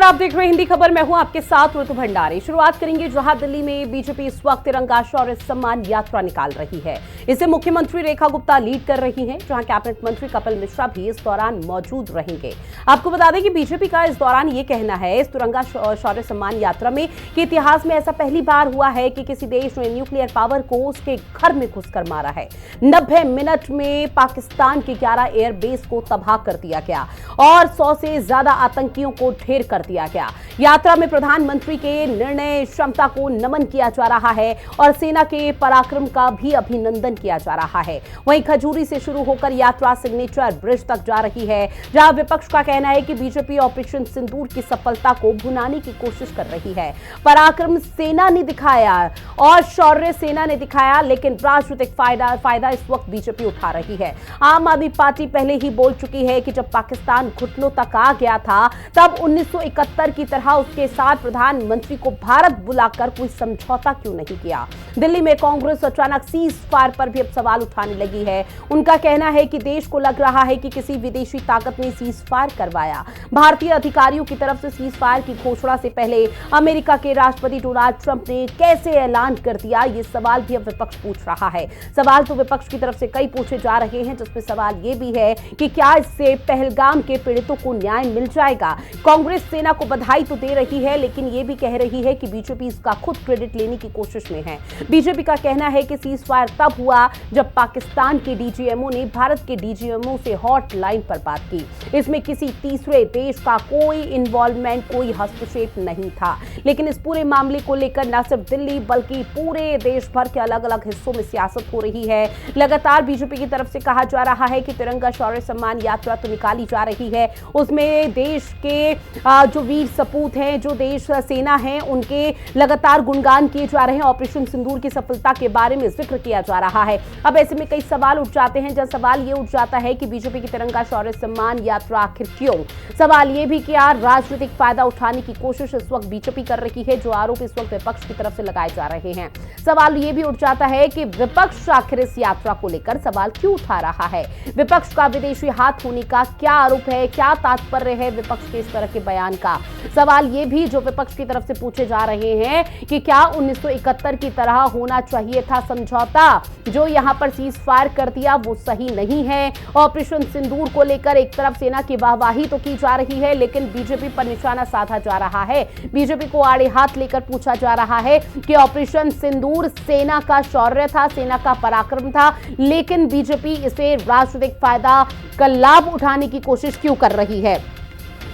आप देख रहे हैं हिंदी खबर। मैं हूं आपके साथ ऋतु भंडारी। शुरुआत करेंगे जहां दिल्ली में बीजेपी इस वक्त तिरंगा शौर्य सम्मान यात्रा निकाल रही है। इसे मुख्यमंत्री रेखा गुप्ता लीड कर रही हैं, जहां कैबिनेट मंत्री कपिल मिश्रा भी इस दौरान मौजूद रहेंगे। आपको बता दें कि बीजेपी का इस दौरान ये कहना है इस तिरंगा शौर्य सम्मान यात्रा में कि इतिहास में ऐसा पहली बार हुआ है कि किसी देश ने न्यूक्लियर पावर को उसके घर में घुसकर मारा है। 90 मिनट में पाकिस्तान के 11 एयरबेस को तबाह कर दिया गया और 100 से ज्यादा आतंकियों को ढेर कर दिया गया। यात्रा में प्रधानमंत्री के निर्णय क्षमता को नमन किया जा रहा है और सेना के पराक्रम का भी अभिनंदन किया जा रहा है। वहीं खजूरी से शुरू होकर यात्रा सिग्नेचर ब्रिज तक जा रही है, जहां विपक्ष का कहना है कि बीजेपी ऑपरेशन सिंदूर की सफलता को भुनाने की कोशिश कर रही है। पराक्रम सेना ने दिखाया और शौर्य सेना ने दिखाया, लेकिन राजनीतिक फायदा इस वक्त बीजेपी उठा रही है। आम आदमी पार्टी पहले ही बोल चुकी है कि जब पाकिस्तान घुटनों तक आ गया था तब 1971 की तरह उसके साथ प्रधानमंत्री को भारत बुलाकर कोई समझौता क्यों नहीं किया। दिल्ली में कांग्रेस अचानक सीज फायर पर भी अब सवाल उठाने लगी है। उनका कहना है कि देश को लग रहा है कि किसी विदेशी ताकत ने सीज फायर करवाया। भारतीय अधिकारियों की तरफ से सीज फायर की घोषणा से पहले अमेरिका के राष्ट्रपति डोनाल्ड ट्रंप ने कैसे ऐलान कर दिया, ये सवाल भी अब विपक्ष पूछ रहा है। सवाल तो विपक्ष की तरफ से कई पूछे जा रहे हैं, जिसमें सवाल ये भी है कि क्या इससे पहलगाम के पीड़ितों को न्याय मिल जाएगा। कांग्रेस सेना को बधाई तो दे रही है, लेकिन ये भी कह रही है कि बीजेपी इसका खुद क्रेडिट लेने की कोशिश में है। बीजेपी का कहना है कि सीज फायर तब हुआ जब पाकिस्तान के डीजीएमओ ने भारत के डीजीएमओ से हॉटलाइन पर बात की। इसमें किसी तीसरे देश का कोई इन्वॉल्वमेंट, कोई हस्तक्षेप नहीं था। लेकिन इस पूरे मामले को लेकर न सिर्फ दिल्ली बल्कि पूरे देश भर के अलग अलग हिस्सों में सियासत हो रही है। लगातार बीजेपी की तरफ से कहा जा रहा है कि तिरंगा शौर्य सम्मान यात्रा तो निकाली जा रही है, उसमें देश के जो वीर सपूत हैं, जो देश सेना है, उनके लगातार गुणगान किए जा रहे हैं। ऑपरेशन सिंदूर की सफलता के बारे में जिक्र किया जा रहा है। अब ऐसे में कई सवाल उठ जाते हैं, जब सवाल ये उठ जाता है कि बीजेपी की तिरंगा शौर्य सम्मान यात्रा आखिर क्यों। सवाल ये भी कि यार राजनीतिक फायदा उठाने की कोशिश इस वक्त बीजेपी कर रही है, जो आरोप इस वक्त विपक्ष की तरफ से लगाए जा रहे हैं। सवाल ये भी उठ जाता है कि विपक्ष आखिर इस यात्रा को लेकर सवाल क्यों उठा रहा है। विपक्ष का विदेशी हाथ होने का क्या आरोप है, क्या तात्पर्य है विपक्ष के इस तरह के बयान का। सवाल ये भी जो विपक्ष की तरफ से पूछे जा रहे हैं कि क्या 1971 की तरह होना चाहिए था समझौता, जो यहां पर सीज फायर कर दिया वो सही नहीं है। ऑपरेशन सिंदूर को लेकर एक तरफ सेना की वाहवाही तो की जा रही है, लेकिन बीजेपी पर निशाना साधा जा रहा है। बीजेपी को आड़े हाथ लेकर पूछा जा रहा है कि ऑपरेशन सिंदूर सेना का शौर्य था, सेना का पराक्रम था, लेकिन बीजेपी इसे राजनीतिक फायदा का लाभ उठाने की कोशिश क्यों कर रही है।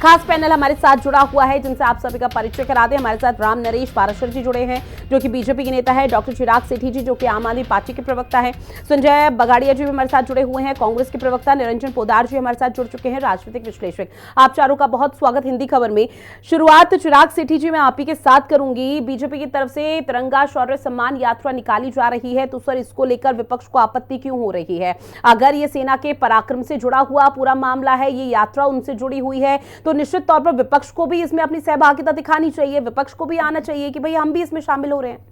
खास पैनल हमारे साथ जुड़ा हुआ है, जिनसे आप सभी का परिचय करा दें। हमारे साथ राम नरेश पाराशर जी जुड़े हैं, जो कि बीजेपी के नेता है। डॉक्टर चिराग सेठी जी, जो कि आम आदमी पार्टी के प्रवक्ता है। संजय बगाड़िया जी भी हमारे साथ जुड़े हुए हैं, कांग्रेस के प्रवक्ता। निरंजन पोदार जी हमारे साथ जुड़ चुके हैं, राजनीतिक विश्लेषक। आप चारों का बहुत स्वागत हिंदी खबर में। शुरुआत चिराग सेठी जी मैं आप ही के साथ करूंगी। बीजेपी की तरफ से तिरंगा शौर्य सम्मान यात्रा निकाली जा रही है, तो सर इसको लेकर विपक्ष को आपत्ति क्यों हो रही है। अगर ये सेना के पराक्रम से जुड़ा हुआ पूरा मामला है, ये यात्रा उनसे जुड़ी हुई है, तो निश्चित तौर पर विपक्ष को भी इसमें अपनी सहभागिता दिखानी चाहिए। विपक्ष को भी आना चाहिए कि भाई हम भी इसमें शामिल हो रहे हैं।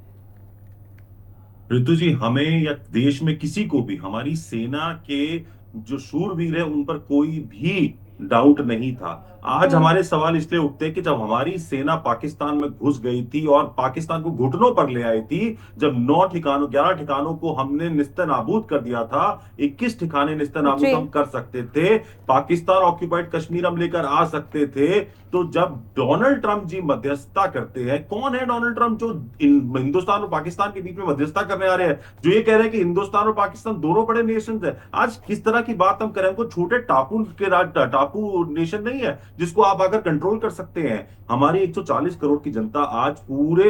ऋतु जी, हमें या देश में किसी को भी हमारी सेना के जो शूरवीर है उन पर कोई भी डाउट नहीं था। आज हमारे सवाल इसलिए उठते हैं कि जब हमारी सेना पाकिस्तान में घुस गई थी और पाकिस्तान को घुटनों पर ले आई थी, जब 11 ठिकानों को हमने निस्ते-नाबूद कर दिया था, 21 ठिकाने निस्ते-नाबूद हम कर सकते थे, पाकिस्तान ऑक्यूपाइड कश्मीर हम लेकर आ सकते थे। तो जब डोनाल्ड ट्रंप जी मध्यस्थता करते हैं, कौन है डोनाल्ड ट्रंप जो हिंदुस्तान और पाकिस्तान के बीच में मध्यस्थता करने आ रहे हैं, जो ये कह रहे हैं कि हिंदुस्तान और पाकिस्तान दोनों बड़े नेशंस हैं। आज किस तरह की बात हम करें, हमको छोटे टापू नेशन नहीं है जिसको आप आकर कंट्रोल कर सकते हैं। हमारी 140 करोड़ की जनता आज पूरे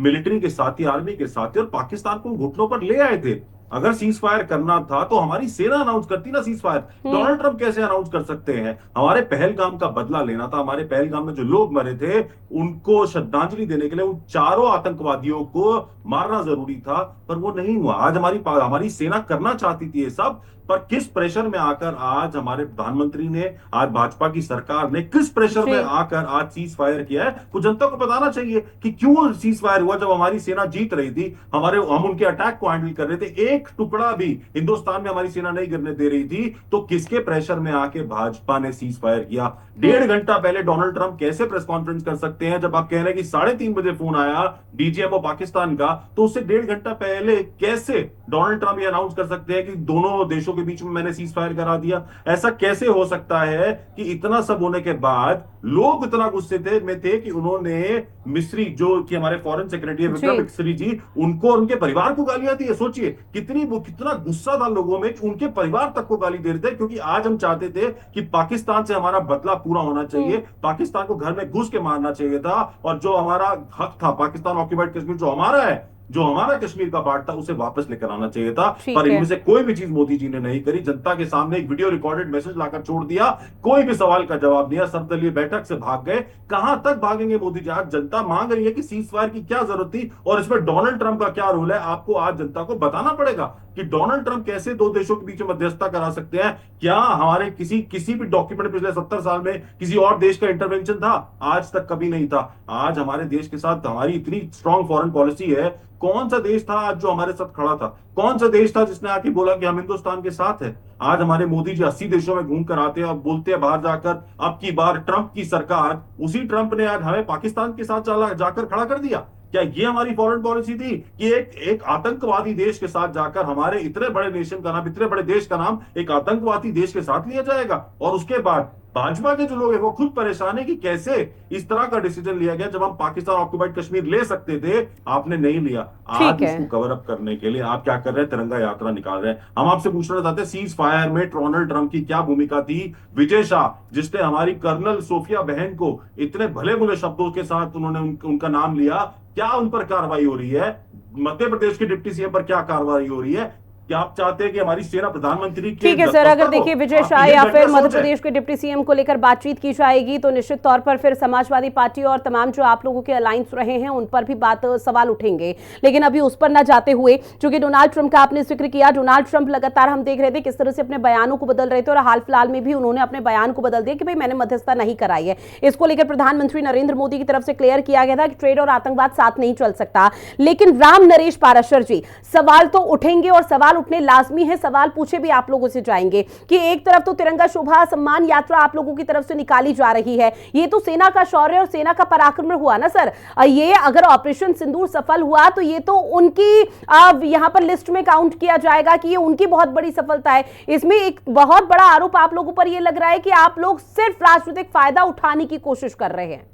मिलिट्री के साथ ही, आर्मी के साथ ही, और पाकिस्तान को घुटनों पर ले आए थे। अगर सीज फायर करना था तो हमारी सेना अनाउंस करती ना सीज फायर। डोनाल्ड ट्रंप कैसे अनाउंस कर सकते हैं। हमारे पहलगाम का बदला लेना था, हमारे पहलगाम में जो लोग मरे थे उनको श्रद्धांजलि देने के लिए उन चारों आतंकवादियों को मारना जरूरी था, पर वो नहीं हुआ। आज हमारी सेना करना चाहती थी ये सब, पर किस प्रेशर में आकर आज हमारे प्रधानमंत्री ने, आज भाजपा की सरकार ने किस प्रेशर में आकर आज सीज फायर किया है, तो जनता को बताना चाहिए कि क्यों सीज फायर हुआ। जब हमारी सेना जीत रही थी, हम उनके अटैक को हैंडल कर रहे थे, एक टुकड़ा भी हिंदुस्तान में हमारी सेना नहीं गिरने दे रही थी, तो किसके प्रेशर में आके भाजपा ने सीज फायर किया। 1.5 घंटा पहले डोनाल्ड ट्रंप कैसे प्रेस कॉन्फ्रेंस कर सकते हैं जब आप कह रहे हैं कि 3:30 बजे फोन आया डीजीएफओ पाकिस्तान का, तो उससे 1.5 घंटा पहले कैसे डोनाल्ड ट्रंप ये अनाउंस कर सकते हैं कि दोनों देशों के बीच में मैंने सीज फायर करा दिया। ऐसा कैसे हो सकता है कि इतना सब होने के बाद लोग इतना गुस्से में थे कि उन्होंने मिस्री, जो कि हमारे फॉरेन सेक्रेटरी विक्रम मिस्री जी, उनको और उनके परिवार को गालियां दी है। सोचिए कितना गुस्सा था लोगों में कि उनके परिवार तक को गाली दे रहे थे, क्योंकि आज हम चाहते थे कि पाकिस्तान से हमारा बदला पूरा होना चाहिए, पाकिस्तान को घर में घुस के मारना चाहिए था, और जो हमारा हक था पाकिस्तान ऑक्यूपाइड कश्मीर जो हमारा है, जो हमारा कश्मीर का पार्ट था, उसे वापस लेकर आना चाहिए था। पर इनमें से कोई भी चीज मोदी जी ने नहीं करी। जनता के सामने एक वीडियो रिकॉर्डेड मैसेज लाकर छोड़ दिया, कोई भी सवाल का जवाब दिया, सर्वदलीय बैठक से भाग गए। कहां तक भागेंगे मोदी जी? आज जनता मांग रही है कि सीज फायर की क्या जरूरत थी और इसमें डोनाल्ड ट्रंप का क्या रोल है। आपको आज जनता को बताना पड़ेगा कि डोनाल्ड ट्रंप कैसे दो देशों के बीच में मध्यस्थता करा सकते हैं। क्या हमारे किसी भी डॉक्यूमेंट पिछले 70 साल में किसी और देश का इंटरवेंशन था? आज तक कभी नहीं था। आज हमारे देश के साथ हमारी इतनी स्ट्रांग फॉरेन पॉलिसी है। कौन सा देश था आज जो हमारे साथ खड़ा था? कौन सा देश था जिसने आके बोला कि हम हिंदुस्तान के साथ है? आज हमारे मोदी जी 80 देशों में घूम कर आते हैं और बोलते हैं बाहर जाकर, अब की बार ट्रंप की सरकार, उसी ट्रंप ने आज हमें पाकिस्तान के साथ जाकर खड़ा कर दिया। क्या ये हमारी फॉरेन पॉलिसी थी कि एक आतंकवादी देश के साथ जाकर हमारे इतने बड़े नेशन का नाम, इतने बड़े देश का नाम एक आतंकवादी देश के साथ लिया जाएगा? और उसके बाद भाजपा के जो लोग हैं वो खुद परेशान है कि कैसे इस तरह का डिसीजन लिया गया जब हम पाकिस्तान ऑक्यूपाइड कश्मीर ले सकते थे, आपने नहीं लिया। आज इसको कवर अप करने के लिए आप क्या कर रहे हैं? तिरंगा यात्रा निकाल रहे हैं। हम आपसे पूछना चाहते हैं, सीज फायर में डोनाल्ड ट्रंप की क्या भूमिका थी? विजय शाह, जिसने हमारी कर्नल सोफिया बहन को इतने भले बुले शब्दों के साथ उन्होंने उनका नाम लिया, क्या उन पर कार्रवाई हो रही है? मध्य प्रदेश के डिप्टी सीएम पर क्या कार्रवाई हो रही है? क्या आप चाहते हैं कि हमारी सेना प्रधानमंत्री के ठीक है सर, अगर देखिए विजय शाह या फिर मध्य प्रदेश के डिप्टी सीएम को लेकर बातचीत की जाएगी तो निश्चित तौर पर फिर समाजवादी पार्टी और तमाम जो आप लोगों के अलायंस रहे हैं उन पर भी सवाल उठेंगे। लेकिन अभी उस पर ना जाते हुए, चूंकि डोनाल्ड ट्रंप का आपने जिक्र किया, डोनाल्ड ट्रंप लगातार हम देख रहे थे किस तरह से अपने बयानों को बदल रहे थे और हाल फिलहाल में भी उन्होंने अपने बयान को बदल दिया कि भाई मैंने मध्यस्थता नहीं कराई है। इसको लेकर प्रधानमंत्री नरेंद्र मोदी की तरफ से क्लियर किया गया था कि ट्रेड और आतंकवाद साथ नहीं चल सकता। लेकिन राम नरेश पाराशर जी, सवाल तो उठेंगे और सवाल उठने लाजमी है, सवाल पूछे भी आप लोगों से जाएंगे कि एक तरफ तो तिरंगा शोभा सम्मान यात्रा आप लोगों की तरफ से निकाली जा रही है, ये तो सेना का शौर्य और सेना का पराक्रम हुआ ना सर। ये अगर ऑपरेशन सिंदूर सफल हुआ तो ये तो उनकी यहां पर लिस्ट में काउंट किया जाएगा कि ये उनकी बहुत बड़ी सफलता है। इसमें एक बहुत बड़ा आरोप आप लोगों पर यह लग रहा है कि आप लोग सिर्फ राजनीतिक फायदा उठाने की कोशिश कर रहे हैं।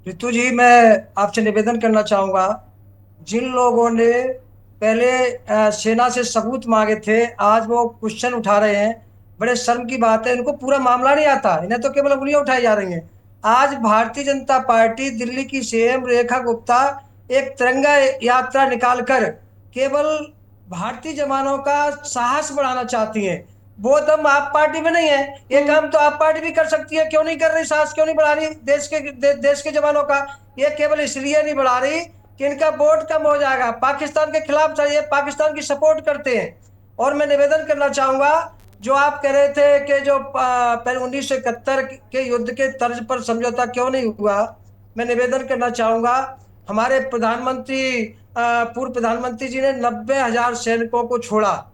रितु जी, मैं आपसे निवेदन करना चाहूंगा, जिन लोगों ने पहले सेना से सबूत मांगे थे आज वो क्वेश्चन उठा रहे हैं, बड़े शर्म की बात है। इनको पूरा मामला नहीं आता, इन्हें तो केवल उंगलियां उठाई जा रही हैं। आज भारतीय जनता पार्टी दिल्ली की सीएम रेखा गुप्ता एक तिरंगा यात्रा निकालकर केवल भारतीय जवानों का साहस बढ़ाना चाहती हैं। वो दम आप पार्टी में नहीं है, ये काम तो आप पार्टी भी कर सकती है, क्यों नहीं कर रही? साहस क्यों नहीं बढ़ा रही देश के जवानों का? ये केवल इसलिए नहीं बढ़ा रही कि इनका वोट कम हो जाएगा, पाकिस्तान के खिलाफ चाहिए, पाकिस्तान की सपोर्ट करते हैं। और मैं निवेदन करना चाहूंगा, जो आप कह रहे थे कि जो पहले 1971 के युद्ध के तर्ज पर समझौता क्यों नहीं हुआ, मैं निवेदन करना चाहूंगा, हमारे पूर्व प्रधानमंत्री जी ने 90,000 सैनिकों को छोड़ा।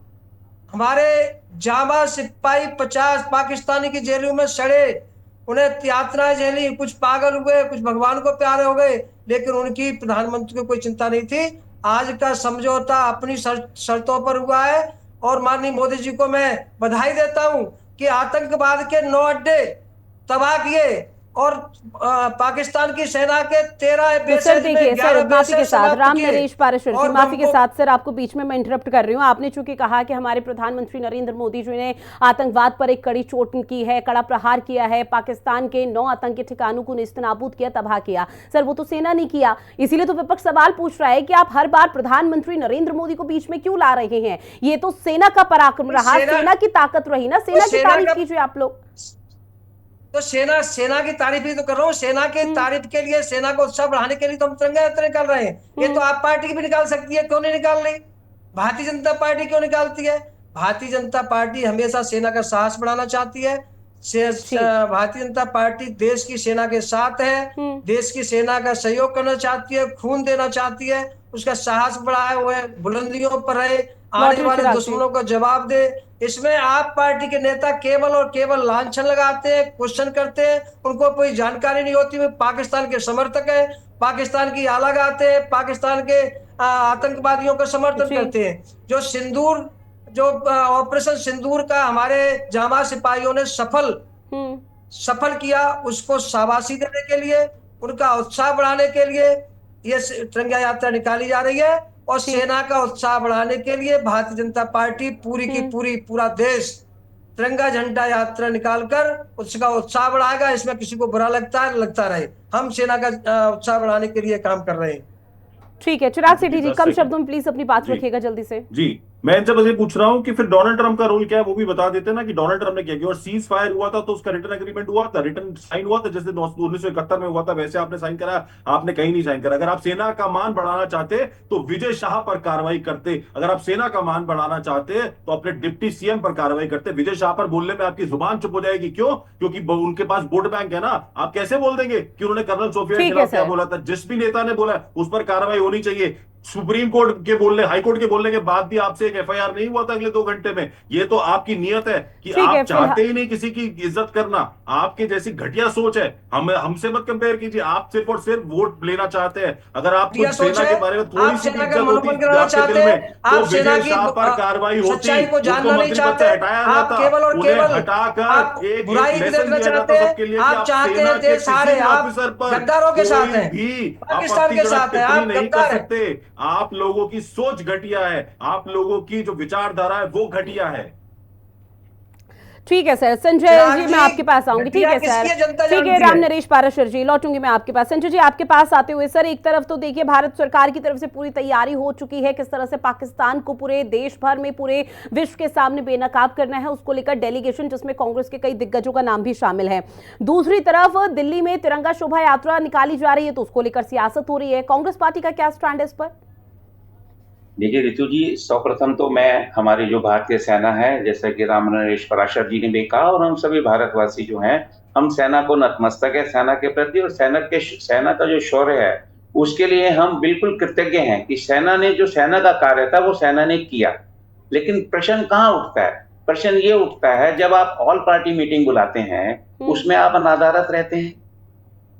हमारे जामा सिपाही 50 पाकिस्तानी की जेलों में सड़े, उन्हें यातनाएं झेली, कुछ पागल हुए, कुछ भगवान को प्यारे हो गए, लेकिन उनकी प्रधानमंत्री को कोई चिंता नहीं थी। आज का समझौता अपनी शर्तों पर हुआ है और माननीय मोदी जी को मैं बधाई देता हूं कि आतंकवाद के 9 अड्डे तबाह किए और पाकिस्तान की सेना के 13 बेसेस में 11 माफी के साथ राम नरेश पाराशर जी, माफी के साथ सर आपको बीच में मैं इंटरप्ट कर रही हूं। आपने चूंकि कहा कि हमारे प्रधानमंत्री नरेंद्र मोदी जी ने आतंकवाद पर एक कड़ी चोट की है, कड़ा प्रहार किया है, पाकिस्तान के 9 आतंकी ठिकानों को नेस्तनाबूद किया, तबाह किया। सर वो तो सेना ने किया, इसीलिए तो विपक्ष सवाल पूछ रहा है कि आप हर बार प्रधानमंत्री नरेंद्र मोदी को बीच में क्यों ला रहे हैं? ये तो सेना का पराक्रम रहा, सेना की ताकत रही ना, सेना की तारीफ कीजिए आप लोग। तो सेना की तारीफ ही तो कर रहा हूँ। सेना की तारीफ के लिए, सेना को उत्साह बढ़ाने के लिए तो हम तिरंगा यात्रा निकाल रहे हैं। ये तो आप पार्टी की भी निकाल सकती है, क्यों नहीं निकाल रही? भारतीय जनता पार्टी क्यों निकालती है? भारतीय जनता पार्टी हमेशा सेना का साहस बढ़ाना चाहती है। जी। भारतीय जनता पार्टी देश की सेना के साथ है, देश की सेना का सहयोग करना चाहती है, खून देना चाहती है, उसका साहस बढ़ाए हुए बुलंदियों पर रहे, आने लौट रही वाले चिराग जी। दुश्मनों को जवाब दे। इसमें आप पार्टी के नेता केवल और केवल लांछन लगाते हैं, क्वेश्चन करते हैं, उनको कोई जानकारी नहीं होती। वे पाकिस्तान के समर्थक है, पाकिस्तान की आला गाते हैं, पाकिस्तान के आतंकवादियों का समर्थन जी। करते हैं। जो ऑपरेशन सिंदूर का हमारे जांबाज सिपाहियों ने सफल किया, उसको शाबाशी देने के लिए, उनका उत्साह बढ़ाने के लिए ये तिरंगा यात्रा निकाली जा रही है। और जी। सेना का उत्साह बढ़ाने के लिए भारतीय जनता पार्टी पूरी की पूरी, पूरा देश तिरंगा झंडा यात्रा निकालकर उसका उत्साह बढ़ाएगा। इसमें किसी को बुरा लगता है, लगता रहे, हम सेना का उत्साह बढ़ाने के लिए काम कर रहे हैं। ठीक है, चिराग सेठी जी, 10 कम सेकंड। शब्दों में प्लीज अपनी बात जी रखिएगा जल्दी से। जी, मैं इनसे बस ये पूछ रहा हूँ कि फिर डोनाल्ड ट्रंप का रोल क्या है, वो भी बता देते ना कि डोनाल्ड ट्रंप ने क्या किया। और सीज फायर हुआ था तो उसका रिटर्न एग्रीमेंट हुआ था, रिटर्न साइन हुआ था, जैसे 1971 में हुआ था, वैसे आपने साइन करा, आपने कहीं नहीं साइन करा। अगर आप सेना का मान बढ़ाना चाहते तो विजय शाह पर कार्रवाई करते, अगर आप सेना का मान बढ़ाना चाहते तो अपने डिप्टी सीएम पर कार्रवाई करते। विजय शाह पर बोलने में आपकी जुबान चुप हो जाएगी, क्यों? क्योंकि उनके पास वोट बैंक है ना। आप कैसे बोल देंगे कि उन्होंने कर्नल सोफिया के खिलाफ क्या बोला था? जिस भी नेता ने बोला उस पर कार्रवाई होनी चाहिए। सुप्रीम कोर्ट के बोलने, हाई कोर्ट के बोलने के बाद भी आपसे एक एफआईआर नहीं हुआ था अगले 2 घंटे में। ये तो आपकी नियत है कि आप चाहते ही नहीं किसी की इज्जत करना, आपके जैसी घटिया सोच है। हमसे मत कंपेयर कीजिए, आप सिर्फ और सिर्फ वोट लेना चाहते हैं। अगर आप सेना के बारे में थोड़ी सी इज्जत होती आपके दिल में तो विजय शाह पर कार्रवाई होती, उनको मंत्री पद से हटाया जाता, उन्हें हटाकर एक लेसन दिया जाता सबके लिए कि आप सेना के किसी ऑफिसर पर कोई भी आपत्तिजनक टिप्पणी नहीं कर सकते। आप लोगों की सोच घटिया है, आप लोगों की जो विचारधारा है वो घटिया है। ठीक है सर। संजय जी, मैं आपके पास आऊंगी। ठीक है सर, ठीक है। राम नरेश पाराशर जी, लौटूंगी मैं आपके पास। संजय जी, आपके पास आते हुए सर, एक तरफ तो देखिए भारत सरकार की तरफ से पूरी तैयारी हो चुकी है, किस तरह से पाकिस्तान को पूरे देश भर में, पूरे विश्व के सामने बेनकाब करना है, उसको लेकर डेलीगेशन जिसमें कांग्रेस के कई दिग्गजों का नाम भी शामिल है। दूसरी तरफ दिल्ली में तिरंगा शोभा यात्रा निकाली जा रही है, तो उसको लेकर सियासत हो रही है। कांग्रेस पार्टी का क्या स्टैंड है इस पर? देखिए ऋतु जी, सर्वप्रथम तो मैं हमारी जो भारतीय सेना है, जैसा कि राम नरेश पराशर जी ने भी कहा, और हम सभी भारतवासी जो हैं, हम सेना को नतमस्तक है सेना के प्रति, और सेना का जो शौर्य है उसके लिए हम बिल्कुल कृतज्ञ हैं कि सेना ने जो सेना का कार्य था वो सेना ने किया। लेकिन प्रश्न कहाँ उठता है? प्रश्न ये उठता है जब आप ऑल पार्टी मीटिंग बुलाते हैं, उसमें आप नदारत रहते हैं।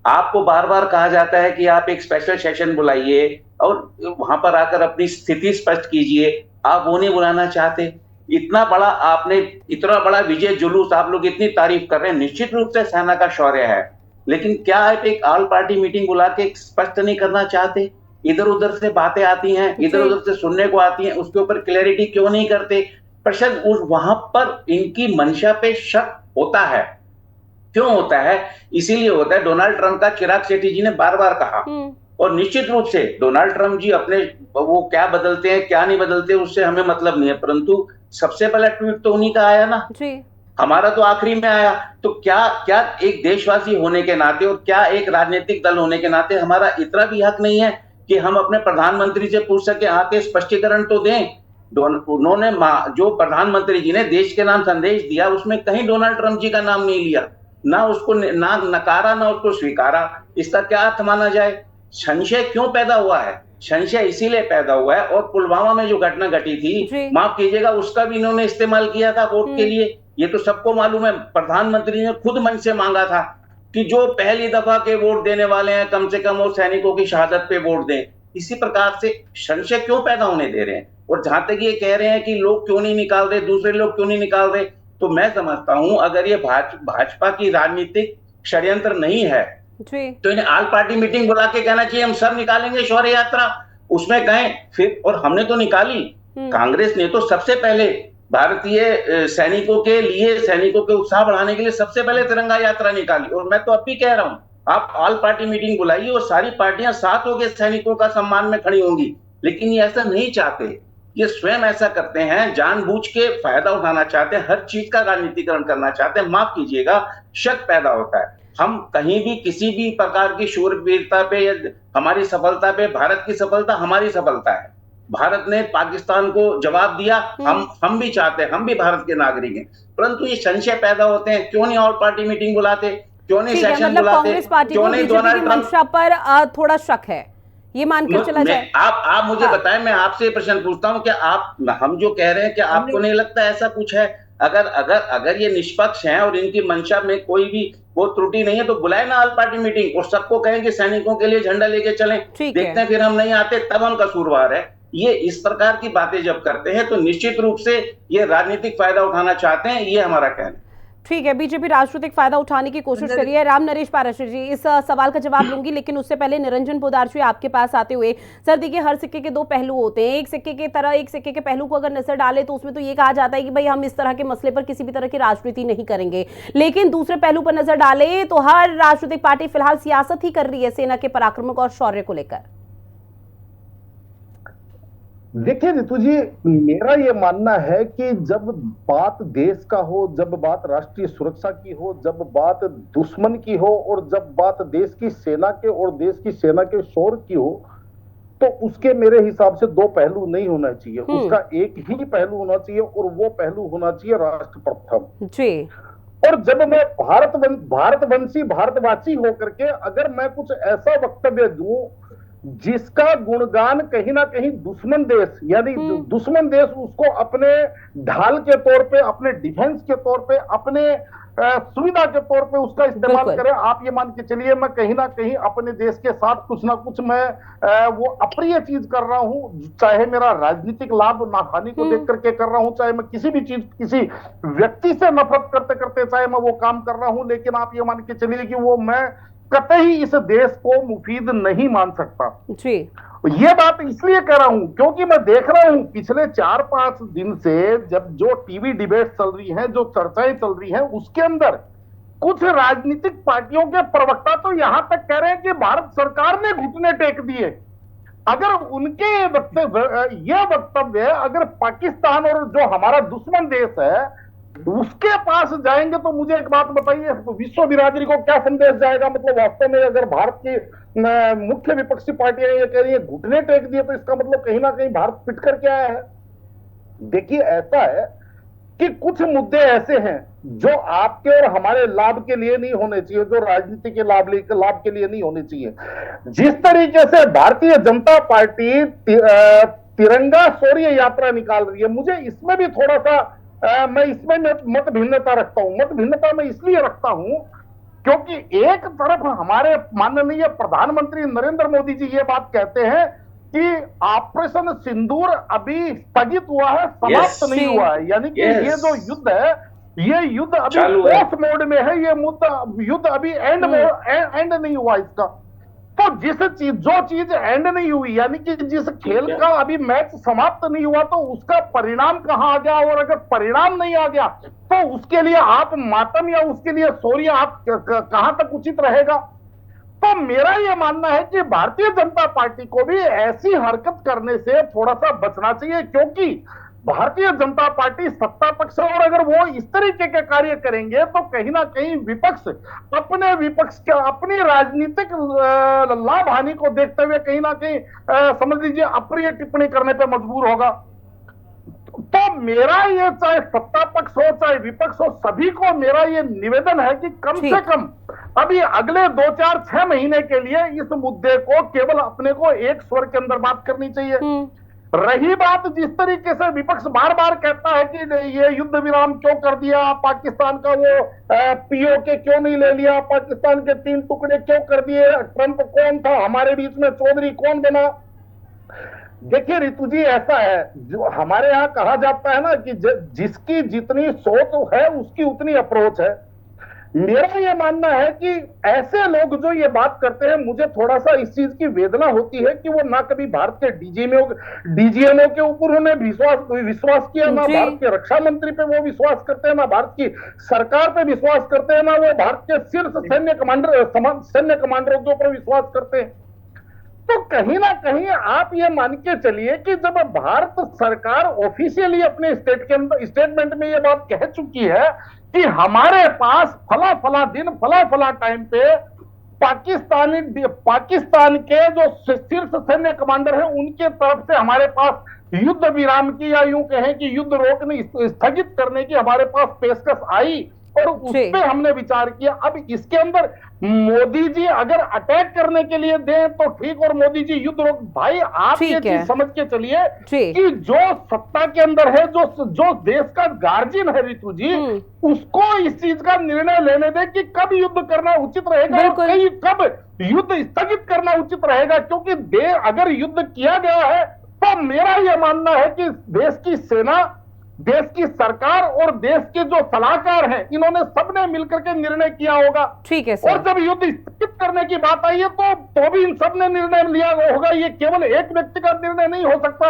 आपको बार बार कहा जाता है कि आप एक स्पेशल सेशन बुलाइए और वहां पर आकर अपनी स्थिति स्पष्ट कीजिए, आप वो नहीं बुलाना चाहते। इतना बड़ा विजय जुलूस आप लोग इतनी तारीफ कर रहे हैं, निश्चित रूप से सेना का शौर्य है, लेकिन क्या आप एक ऑल पार्टी मीटिंग बुला के स्पष्ट नहीं करना चाहते? इधर उधर से बातें आती हैं, इधर उधर से सुनने को आती हैं, उसके ऊपर क्लैरिटी क्यों नहीं करते? प्रश्न वहां पर इनकी मंशा पे शक होता है। क्यों होता है? इसीलिए होता है, डोनाल्ड ट्रंप का चिराग शेट्टी जी ने बार बार कहा, और निश्चित रूप से डोनाल्ड ट्रंप जी अपने वो क्या बदलते हैं क्या नहीं बदलते उससे हमें मतलब नहीं है, परंतु सबसे पहला ट्वीट तो उन्हीं का आया ना जी। हमारा तो आखिरी में आया। तो क्या एक देशवासी होने के नाते और क्या एक राजनीतिक दल होने के नाते हमारा इतना भी हक नहीं है कि हम अपने प्रधानमंत्री से पूछ सके, आके स्पष्टीकरण तो दें। उन्होंने जो प्रधानमंत्री जी ने देश के नाम संदेश दिया उसमें कहीं डोनाल्ड ट्रंप जी का नाम नहीं लिया, ना उसको ना नकारा ना उसको स्वीकारा। इसका क्या अर्थ माना जाए? संशय क्यों पैदा हुआ है? संशय इसीलिए पैदा हुआ है, और पुलवामा में जो घटना घटी थी, माफ कीजिएगा, उसका भी इन्होंने इस्तेमाल किया था वोट के लिए। ये तो सबको मालूम है। प्रधानमंत्री ने खुद मन से मांगा था कि जो पहली दफा के वोट देने वाले हैं कम से कम वो सैनिकों की शहादत पे वोट दें। इसी प्रकार से संशय क्यों पैदा होने दे रहे हैं? और जहां तक ये कह रहे हैं कि लोग क्यों नहीं निकाल रहे, दूसरे लोग क्यों नहीं निकाल रहे, तो मैं समझता हूं अगर ये भाजपा की राजनीतिक षड्यंत्र नहीं है तो इन्हें ऑल पार्टी मीटिंग बुला के कहना चाहिए हम सब निकालेंगे शौर्य यात्रा, उसमें कहें फिर। और हमने तो निकाली, कांग्रेस ने तो सबसे पहले भारतीय सैनिकों के लिए, सैनिकों के उत्साह बढ़ाने के लिए सबसे पहले तिरंगा यात्रा निकाली। और मैं तो अब भी कह रहा हूं आप ऑल पार्टी मीटिंग बुलाइए और सारी पार्टियां साथ होकर सैनिकों का सम्मान में खड़ी होंगी, लेकिन ये ऐसा नहीं चाहते। ये स्वयं ऐसा करते हैं, जानबूझ के फायदा उठाना चाहते हैं, हर चीज का राजनीतिकरण करना चाहते हैं। माफ कीजिएगा, शक पैदा होता है। हम कहीं भी किसी भी प्रकार की शूरवीरता पे या हमारी सफलता पे, भारत की सफलता हमारी सफलता है। भारत ने पाकिस्तान को जवाब दिया, हम भी चाहते हैं, हम भी भारत के नागरिक हैं, परंतु ये संशय पैदा होते हैं। क्यों नहीं ऑल पार्टी मीटिंग बुलाते, क्यों नहीं सेशन मतलब बुलाते, कांग्रेस पार्टी क्यों को नहीं बीजेपी की डोनाल्ड ट्रंप। मंशा पर थोड़ा शक है, ये मानकर चला जाए। आप मुझे बताएं, मैं आपसे प्रश्न पूछता हूं कि आप, हम जो कह रहे हैं कि आपको नहीं लगता ऐसा कुछ है? अगर अगर अगर ये निष्पक्ष हैं और इनकी मंशा में कोई भी वो त्रुटि नहीं है तो बुलाए ना ऑल पार्टी मीटिंग और सबको कहें कि सैनिकों के लिए झंडा लेके चलें। देखते हैं, फिर हम नहीं आते तब हम कसूरवार है। ये इस प्रकार की बातें जब करते हैं तो निश्चित रूप से ये राजनीतिक फायदा उठाना चाहते हैं, ये हमारा कहना है। ठीक है, बीजेपी राजनीतिक फायदा उठाने की कोशिश कर रही है। राम नरेश पाराशर जी, इस सवाल का जवाब लूंगी, लेकिन उससे पहले निरंजन पोद्दार जी आपके पास आते हुए, सर देखिए हर सिक्के के दो पहलू होते हैं। एक सिक्के की तरह एक सिक्के के पहलू को अगर नजर डाले तो उसमें तो ये कहा जाता है कि भाई हम इस तरह के मसले पर किसी भी तरह की राजनीति नहीं करेंगे, लेकिन दूसरे पहलू पर नजर डाले तो हर राजनीतिक पार्टी फिलहाल सियासत ही कर रही है सेना के पराक्रम और शौर्य को लेकर। देखिए रितु जी, मेरा ये मानना है कि जब बात देश का हो, जब बात राष्ट्रीय सुरक्षा की हो, जब बात दुश्मन की हो और जब बात देश की सेना के और देश की सेना के शौर्य की हो, तो उसके मेरे हिसाब से दो पहलू नहीं होना चाहिए। उसका एक ही पहलू होना चाहिए और वो पहलू होना चाहिए राष्ट्र प्रथम जी। और जब मैं भारतवंशी भारतवासी होकर के अगर मैं कुछ ऐसा वक्तव्य दूं जिसका गुणगान कहीं ना कहीं दुश्मन देश, यानी दुश्मन देश उसको अपने ढाल के तौर पे, अपने डिफेंस के तौर पे, अपने सुविधा के तौर पे उसका इस्तेमाल करे, आप ये मान के चलिए मैं कहीं ना कहीं अपने देश के साथ कुछ ना कुछ मैं वो अप्रिय चीज कर रहा हूं, चाहे मेरा राजनीतिक लाभ हानि को देख करके कर रहा हूं, चाहे मैं किसी भी चीज, किसी व्यक्ति से नफरत करते करते चाहे मैं वो काम कर रहा हूं, लेकिन आप ये मान के चलिए कि वो मैं कतई इस देश को मुफीद नहीं मान सकता जी। ये बात इसलिए कह रहा हूं क्योंकि मैं देख रहा हूं पिछले 4-5 दिन से जब जो टीवी डिबेट चल रही हैं, जो चर्चाएं चल रही हैं, उसके अंदर कुछ राजनीतिक पार्टियों के प्रवक्ता तो यहां तक कह रहे हैं कि भारत सरकार ने घुटने टेक दिए। अगर उनके ये वक्तव्य अगर पाकिस्तान और जो हमारा दुश्मन देश है उसके पास जाएंगे तो मुझे एक बात बताइए, विश्व बिरादरी को क्या संदेश जाएगा? मतलब वास्तव में अगर भारत की मुख्य विपक्षी पार्टियां ये कह रही है घुटने टेक दिए, तो इसका मतलब कहीं ना कहीं भारत पिट करके आया है। देखिए ऐसा है कि कुछ मुद्दे ऐसे हैं जो आपके और हमारे लाभ के लिए नहीं होने चाहिए, जो राजनीति के लाभ के लिए नहीं होने चाहिए। जिस तरीके से भारतीय जनता पार्टी तिरंगा शौर्य यात्रा निकाल रही है, मुझे इसमें भी थोड़ा सा मैं इसमें मत भिन्नता रखता हूं। मत भिन्नता मैं इसलिए रखता हूं क्योंकि एक तरफ हमारे माननीय प्रधानमंत्री नरेंद्र मोदी जी ये बात कहते हैं कि ऑपरेशन सिंदूर अभी स्थगित हुआ है, समाप्त नहीं हुआ है, यानी कि ये जो युद्ध है ये युद्ध अभी पोस्ट मोड में है, ये युद्ध अभी एंड नहीं हुआ इसका। तो जो चीज एंड नहीं हुई, यानी कि जिस खेल का अभी मैच समाप्त नहीं हुआ, तो उसका परिणाम कहां आ गया? और अगर परिणाम नहीं आ गया तो उसके लिए आप मातम या उसके लिए शौर्य आप कहां तक उचित रहेगा? तो मेरा यह मानना है कि भारतीय जनता पार्टी को भी ऐसी हरकत करने से थोड़ा सा बचना चाहिए, क्योंकि भारतीय जनता पार्टी सत्ता पक्ष और अगर वो इस तरीके के कार्य करेंगे तो कहीं ना कहीं विपक्ष अपनी राजनीतिक लाभ हानि को देखते हुए कहीं ना कहीं समझ लीजिए अप्रिय टिप्पणी करने पे मजबूर होगा। तो मेरा ये चाहे सत्ता पक्ष हो चाहे विपक्ष हो, सभी को मेरा ये निवेदन है कि कम से कम अभी अगले 2-4-6 महीने के लिए इस मुद्दे को केवल अपने को एक स्वर के अंदर बात करनी चाहिए। रही बात जिस तरीके से विपक्ष बार बार कहता है कि ये युद्ध विराम क्यों कर दिया, पाकिस्तान का वो पीओके क्यों नहीं ले लिया, पाकिस्तान के 3 टुकड़े क्यों कर दिए, ट्रंप कौन था, हमारे बीच में चौधरी कौन बना? देखिए रितु जी, ऐसा है जो हमारे यहाँ कहा जाता है ना कि जिसकी जितनी सोच है उसकी उतनी अप्रोच है। मेरा ये मानना है कि ऐसे लोग जो ये बात करते हैं, मुझे थोड़ा सा इस चीज की वेदना होती है कि वो ना कभी भारत के डीजीएमओ के ऊपर उन्होंने विश्वास किया, ना भारत के रक्षा मंत्री पे वो विश्वास करते हैं, ना भारत की सरकार पे विश्वास करते हैं, ना वो भारत के शीर्ष सैन्य कमांडरों के ऊपर विश्वास करते हैं। तो कहीं ना कहीं आप ये मान के चलिए कि जब भारत सरकार ऑफिशियली अपने स्टेटमेंट में ये बात कह चुकी है कि हमारे पास फला फला दिन फला फला टाइम पे पाकिस्तान के जो शीर्ष सैन्य कमांडर हैं उनके तरफ से हमारे पास युद्ध विराम की या यूं कहें कि युद्ध रोकने स्थगित करने की हमारे पास पेशकश आई और उस पे हमने विचार किया। अब इसके अंदर मोदी जी अगर अटैक करने के लिए दें तो ठीक, और मोदी जी युद्ध रोक, भाई आप ये चीज समझ के चलिए कि जो सत्ता के अंदर है, जो देश का गार्जियन है रितु जी, उसको इस चीज का निर्णय लेने दे कि कब युद्ध करना उचित रहेगा और कब युद्ध स्थगित करना उचित रहेगा। क्योंकि अगर युद्ध किया गया है तो मेरा यह मानना है कि देश की सेना, देश की सरकार और देश के जो सलाहकार हैं, इन्होंने सबने मिलकर के निर्णय किया होगा। ठीक है सर। और जब युद्ध स्थगित करने की बात आई है तो भी इन सबने निर्णय लिया होगा, ये केवल एक व्यक्ति का निर्णय नहीं हो सकता।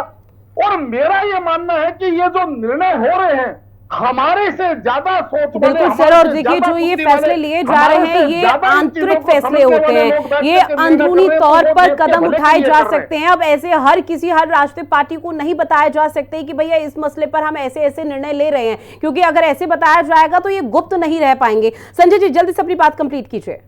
और मेरा ये मानना है कि ये जो निर्णय हो रहे हैं हमारे से ज्यादा सोच, बिल्कुल सर, और देखिए जो ये फैसले लिए जा रहे हैं ये आंतरिक फैसले होते हैं, ये अंदरूनी तौर पर कदम उठाए जा सकते हैं। अब ऐसे हर राष्ट्रीय पार्टी को नहीं बताया जा सकते कि भैया इस मसले पर हम ऐसे ऐसे निर्णय ले रहे हैं, क्योंकि अगर ऐसे बताया जाएगा तो ये गुप्त नहीं रह पाएंगे। संजय जी जल्दी से अपनी बात कंप्लीट कीजिए।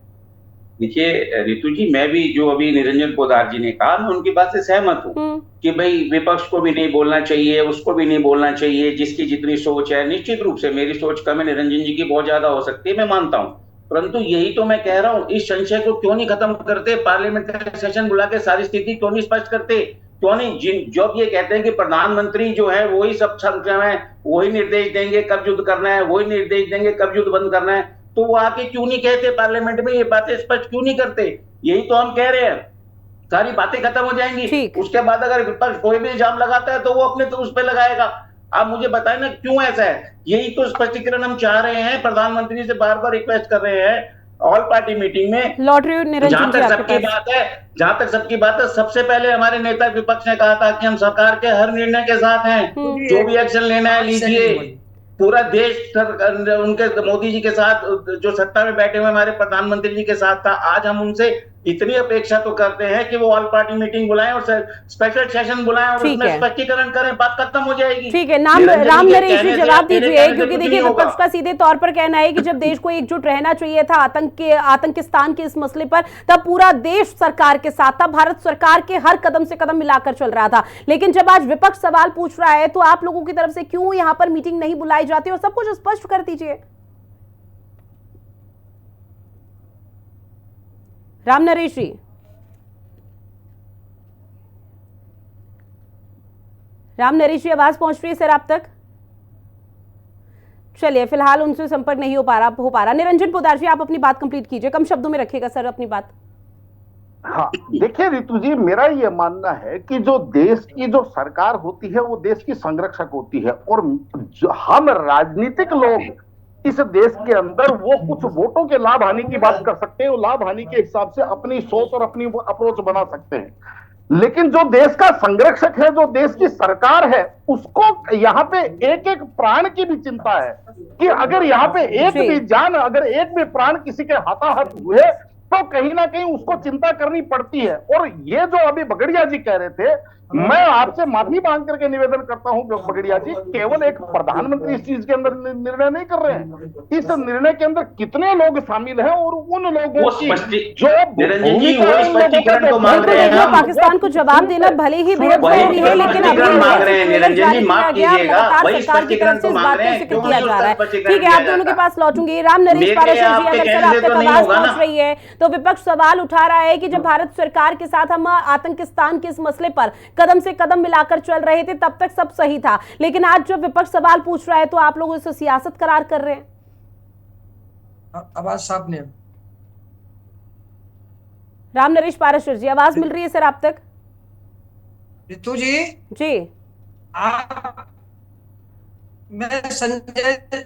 देखिए रितु जी, मैं भी जो अभी निरंजन पोद्दार जी ने कहा, मैं उनकी बात से सहमत हूँ कि भाई विपक्ष को भी नहीं बोलना चाहिए, उसको भी नहीं बोलना चाहिए, जिसकी जितनी सोच है। निश्चित रूप से मेरी सोच कम है, निरंजन जी की बहुत ज्यादा हो सकती है, मैं मानता हूँ। परंतु यही तो मैं कह रहा हूँ, इस संशय को क्यों नहीं खत्म करते, पार्लियामेंट्री सेशन बुला के सारी स्थिति क्यों नहीं स्पष्ट करते, क्यों नहीं जो ये कहते हैं कि प्रधानमंत्री जो है वही सब है, वही निर्देश देंगे कब युद्ध करना है, वही निर्देश देंगे कब युद्ध बंद करना है, तो वो आके क्यों नहीं कहते पार्लियामेंट में, ये बातें स्पष्ट क्यों नहीं करते। यही तो हम कह रहे हैं, सारी बातें खत्म हो जाएंगी। उसके बाद अगर विपक्ष कोई भी इल्जाम लगाता है तो वो अपने तो उस पर लगाएगा। आप मुझे बताएं ना क्यों ऐसा है। यही तो स्पष्टीकरण हम चाह रहे हैं, प्रधानमंत्री से बार बार रिक्वेस्ट कर रहे हैं ऑल पार्टी मीटिंग में। जहां तक सबकी बात है, सबसे पहले हमारे नेता विपक्ष ने कहा था कि हम सरकार के हर निर्णय के साथ हैं, जो भी एक्शन लेना है लीजिए। पूरा देश उनके मोदी जी के साथ, जो सत्ता में बैठे हुए हमारे प्रधानमंत्री जी के साथ था। आज हम उनसे इतनी अपेक्षा तो करते हैं कि वो ऑल पार्टी मीटिंग बुलाएं और स्पेशल सेशन बुलाएं और उसमें स्पष्टीकरण करें, बात खत्म हो जाएगी। ठीक है, राम नरेश जी जवाब दीजिए, क्योंकि देखिए विपक्ष का सीधे तौर पर कहना है कि जब देश को एकजुट रहना चाहिए था आतंकिस्तान के इस मसले पर, तब पूरा देश सरकार के साथ था, भारत सरकार के हर कदम से कदम मिलाकर चल रहा था। लेकिन जब आज विपक्ष सवाल पूछ रहा है तो आप लोगों की तरफ से क्यों यहाँ पर मीटिंग नहीं बुलाई जाती, और सब कुछ स्पष्ट कर दीजिए। राम नरेश जी, राम नरेश जी आवाज पहुंच रही है सर आप तक? चलिए फिलहाल उनसे संपर्क नहीं हो पा रहा। निरंजन पोद्दार जी आप अपनी बात कंप्लीट कीजिए, कम शब्दों में रखिएगा सर अपनी बात। हाँ देखिए रितु जी, मेरा ये मानना है कि जो देश की जो सरकार होती है वो देश की संरक्षक होती है, और हम राजनीतिक लोग इस देश के अंदर वो कुछ वोटों के लाभ हानि की बात कर सकते हैं, वो लाभ हानि के हिसाब से अपनी सोच और अपनी अप्रोच बना सकते हैं। लेकिन जो देश का संरक्षक है, जो देश की सरकार है, उसको यहाँ पे एक एक प्राण की भी चिंता है कि अगर यहाँ पे एक भी जान, अगर एक भी प्राण किसी के हाथाहाथ हुए तो कहीं ना कहीं उसको चिंता करनी पड़ती है। और ये जो अभी बगड़िया जी कह रहे थे, मैं आपसे माफी मांग करके निवेदन करता हूं बगड़िया जी, केवल एक प्रधानमंत्री इस चीज के अंदर निर्णय नहीं कर रहे हैं, इस निर्णय के अंदर कितने लोग शामिल हैं और उन लोगों की जो पाकिस्तान को जवाब देना भले ही बेहद जरूरी है, लेकिन अभी किया जा रहा है। ठीक है, आप दोनों के पास लौटूंगी। राम नरेश पाराशर जी, अगर सर आप तक आवाज पहुंच रही है तो विपक्ष सवाल उठा रहा है कि जब भारत सरकार के साथ हम आतंकिस्तान के इस मसले पर कदम से कदम मिलाकर चल रहे थे तब तक सब सही था, लेकिन आज जब विपक्ष सवाल पूछ रहा है तो आप लोग इसे सियासत करार कर रहे हैं। आवाज साफ नहीं। राम नरेश पाराशर जी आवाज मिल रही है सर आप तक? रितु जी मैं संजय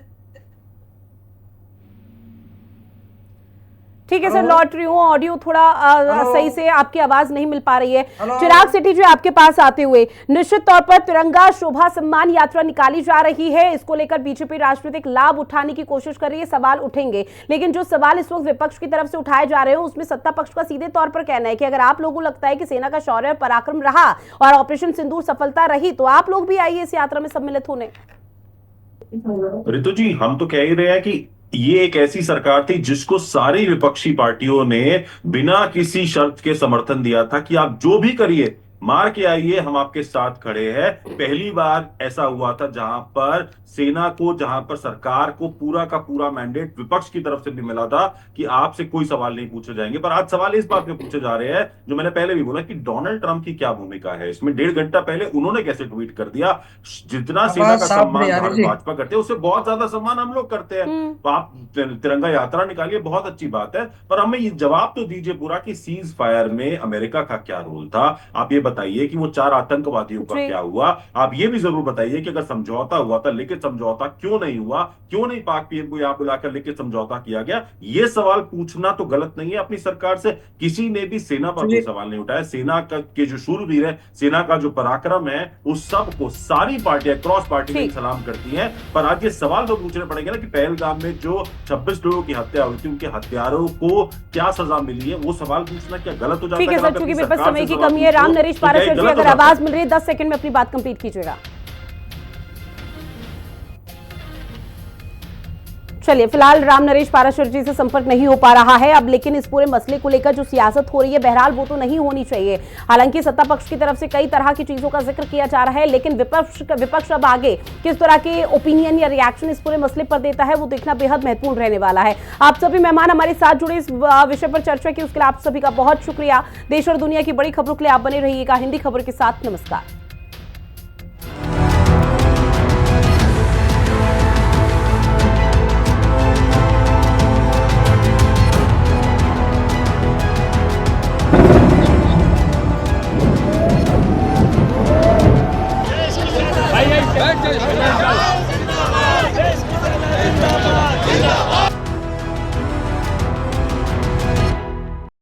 ठीक है सर, हेलो। लौट रही हूँ। ऑडियो थोड़ा हेलो। सही से आपकी आवाज नहीं मिल पा रही है। हेलो। चिराग सेठी जी, आपके पास आते हुए, निश्चित तौर पर तिरंगा शोभा सम्मान यात्रा निकाली जा रही है। इसको लेकर बीजेपी राजनीतिक लाभ उठाने की कोशिश कर रही है, सवाल उठेंगे। लेकिन जो सवाल इस वक्त विपक्ष की तरफ से उठाए जा रहे हैं, उसमें सत्ता पक्ष का सीधे तौर पर कहना है कि अगर आप लोगों को लगता है कि सेना का शौर्य और पराक्रम रहा और ऑपरेशन सिंदूर सफलता रही, तो आप लोग भी आइए इस यात्रा में सम्मिलित होने। ऋतु जी, हम तो कह ही रहे हैं कि ये एक ऐसी सरकार थी जिसको सारी विपक्षी पार्टियों ने बिना किसी शर्त के समर्थन दिया था कि आप जो भी करिए, मार के आइए, हम आपके साथ खड़े हैं। पहली बार ऐसा हुआ था जहां पर सेना को, जहां पर सरकार को पूरा का पूरा मैंडेट विपक्ष की तरफ से भी मिला था कि आपसे कोई सवाल नहीं पूछे जाएंगे। पर आज सवाल इस बात में पूछे जा रहे हैं, जो मैंने पहले भी बोला, कि डोनाल्ड ट्रंप की क्या भूमिका है इसमें। 1.5 घंटा पहले उन्होंने कैसे ट्वीट कर दिया, जितना सेना आवाज का साफ सम्मान नहीं आ रही भारत जी। भाजपा करते हैं उससे बहुत ज्यादा सम्मान हम लोग करते हैं। तो आप तिरंगा यात्रा निकालिए, बहुत अच्छी बात है, पर हमें ये जवाब तो दीजिए पूरा कि सीज फायर में अमेरिका का क्या रोल था। आप ये बताइए कि वो 4 आतंकवादियों का जी। क्या हुआ। आप ये भी जरूर बताइए कि अगर समझौता हुआ था, लेकिन समझौता क्यों नहीं हुआ, क्यों नहीं पाक पीएम को यहां बुलाकर लेके समझौता किया गया। ये सवाल पूछना तो गलत नहीं है अपनी सरकार से। किसी ने भी सेना पर कोई सवाल नहीं उठाया। सेना का के जो शूरवीर है, सेना का जो पराक्रम है, उस सब को सारी पार्टियां क्रॉस पार्टी में ठीक। सलाम करती हैं। पर आज ये सवाल तो पूछने पड़ेंगे ना कि पहलगाम में जो 26 लोगों की हत्या हुई थी, उनके हत्यारों को क्या सजा मिली है, वो सवाल पूछना क्या गलत हो जाता है? ठीक है अगर सर, आप चूंकि अपनी मेरे पास सरकार समय से की सवाल कमी है, राम पूछो, नरेश तो क्या ये पाराशर जी, गलत हो अगर जाता है? आवाज मिल रही है 10 सेकंड में अपनी बात कंप्लीट कीजिएगा। चलिए, फिलहाल राम नरेश पाराशर जी से संपर्क नहीं हो पा रहा है अब, लेकिन इस पूरे मसले को लेकर जो सियासत हो रही है, बहरहाल वो तो नहीं होनी चाहिए। हालांकि सत्ता पक्ष की तरफ से कई तरह की चीजों का जिक्र किया जा रहा है, लेकिन विपक्ष अब आगे किस तरह के ओपिनियन या रिएक्शन इस पूरे मसले पर देता है, वो देखना बेहद महत्वपूर्ण रहने वाला है। आप सभी मेहमान हमारे साथ जुड़े, इस विषय पर चर्चा की, उसके लिए आप सभी का बहुत शुक्रिया। देश और दुनिया की बड़ी खबरों के लिए आप बने रहिएगा हिंदी खबर के साथ। नमस्कार। बैठ जाओ।